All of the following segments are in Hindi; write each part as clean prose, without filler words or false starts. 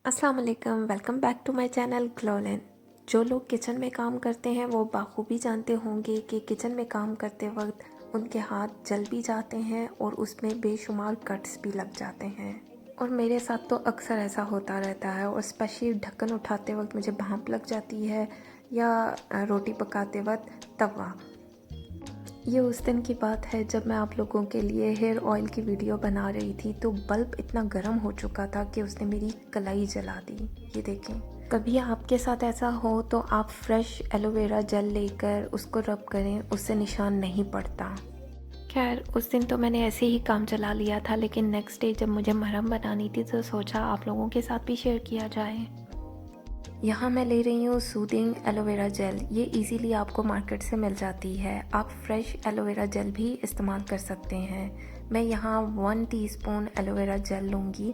अस्सलाम वालेकुम, welcome back to my channel ग्लोलन। जो लोग किचन में काम करते हैं वो बाखूबी जानते होंगे कि किचन में काम करते वक्त उनके हाथ जल भी जाते हैं और उसमें बेशुमार कट्स भी लग जाते हैं। और मेरे साथ तो अक्सर ऐसा होता रहता है, और स्पेशली ढक्कन उठाते वक्त मुझे भांप लग जाती है या रोटी पकाते वक्त तवा। ये उस दिन की बात है जब मैं आप लोगों के लिए हेयर ऑयल की वीडियो बना रही थी, तो बल्ब इतना गर्म हो चुका था कि उसने मेरी कलाई जला दी। ये देखें। कभी आपके साथ ऐसा हो तो आप फ्रेश एलोवेरा जेल लेकर उसको रब करें, उससे निशान नहीं पड़ता। खैर, उस दिन तो मैंने ऐसे ही काम चला लिया था, लेकिन नेक्स्ट डे जब मुझे मरहम बनानी थी तो सोचा आप लोगों के साथ भी शेयर किया जाए। यहाँ मैं ले रही हूँ सूदिंग एलोवेरा जेल। ये इजीली आपको मार्केट से मिल जाती है। आप फ्रेश एलोवेरा जेल भी इस्तेमाल कर सकते हैं। मैं यहाँ 1 टीस्पून एलोवेरा जेल लूँगी।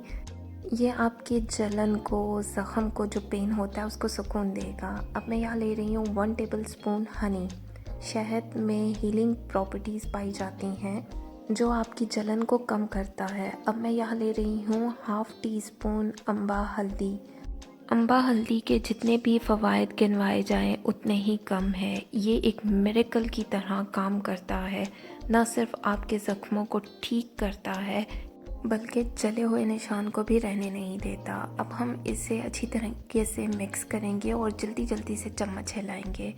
ये आपके जलन को, ज़ख़म को, जो पेन होता है उसको सुकून देगा। अब मैं यहाँ ले रही हूँ 1 टेबलस्पून हनी। शहद में हीलिंग प्रॉपर्टीज़ पाई जाती हैं जो आपकी जलन को कम करता है। अब मैं यहाँ ले रही हूँ 1/2 टीस्पून अम्बा हल्दी। अम्बा हल्दी के जितने भी फ़वाइद गिनवाए जाएं उतने ही कम है। ये एक मिरेकल की तरह काम करता है। न सिर्फ आपके ज़ख्मों को ठीक करता है बल्कि जले हुए निशान को भी रहने नहीं देता। अब हम इसे अच्छी तरीके से मिक्स करेंगे और जल्दी जल्दी से चम्मच हिलाएंगे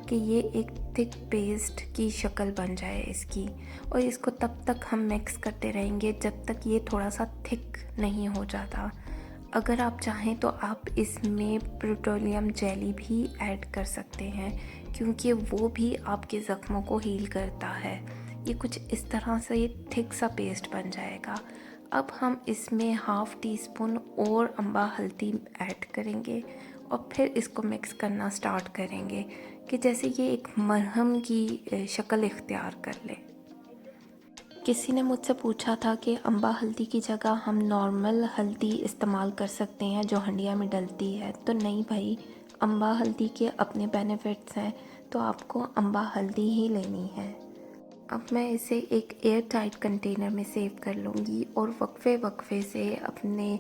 कि ये एक थिक पेस्ट की शक्ल बन जाए इसकी। और इसको तब तक हम मिक्स करते रहेंगे जब तक ये थोड़ा सा थिक नहीं हो जाता। अगर आप चाहें तो आप इसमें पेट्रोलियम जेली भी ऐड कर सकते हैं, क्योंकि वो भी आपके ज़ख्मों को हील करता है। ये कुछ इस तरह से ये थिक सा पेस्ट बन जाएगा। अब हम इसमें 1/2 टीस्पून और अम्बा हल्दी ऐड करेंगे और फिर इसको मिक्स करना स्टार्ट करेंगे कि जैसे ये एक मरहम की शक्ल इख्तियार कर ले। किसी ने मुझसे पूछा था कि अम्बा हल्दी की जगह हम नॉर्मल हल्दी इस्तेमाल कर सकते हैं जो हंडिया में डलती है। तो नहीं भाई, अम्बा हल्दी के अपने बेनिफिट्स हैं, तो आपको अम्बा हल्दी ही लेनी है। अब मैं इसे एक एयर टाइट कंटेनर में सेव कर लूँगी और वक्फे से अपने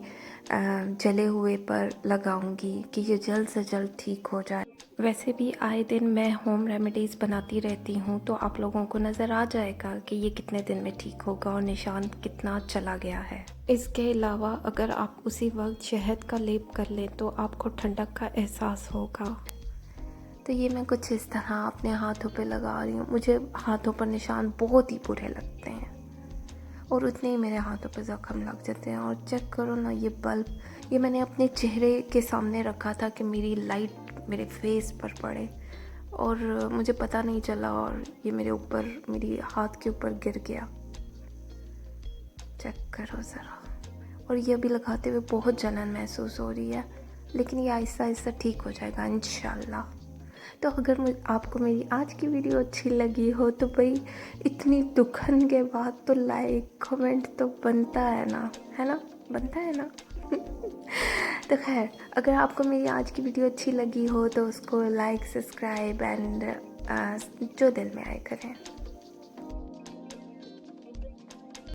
जले हुए पर लगाऊंगी कि ये जल्द से जल्द ठीक हो जाए। वैसे भी आए दिन मैं होम रेमेडीज़ बनाती रहती हूँ, तो आप लोगों को नज़र आ जाएगा कि ये कितने दिन में ठीक होगा और निशान कितना चला गया है। इसके अलावा अगर आप उसी वक्त शहद का लेप कर लें तो आपको ठंडक का एहसास होगा। तो ये मैं कुछ इस तरह अपने हाथों पे लगा रही हूँ। मुझे हाथों पर निशान बहुत ही बुरे लगते हैं और उतने ही मेरे हाथों पे ज़ख्म लग जाते हैं। और चेक करो ना, ये बल्ब, ये मैंने अपने चेहरे के सामने रखा था कि मेरी लाइट मेरे फेस पर पड़े, और मुझे पता नहीं चला और ये मेरे ऊपर, मेरी हाथ के ऊपर गिर गया। चेक करो ज़रा। और ये अभी लगाते हुए बहुत जलन महसूस हो रही है, लेकिन ये आहिस्ता आहिस्ता ठीक हो जाएगा इंशाल्लाह। तो अगर आपको मेरी आज की वीडियो अच्छी लगी हो तो भाई इतनी दुखन के बाद तो लाइक कमेंट तो बनता है ना, है ना, बनता है ना। तो खैर, अगर आपको मेरी आज की वीडियो अच्छी लगी हो तो उसको लाइक, सब्सक्राइब एंड जो दिल में आए करें।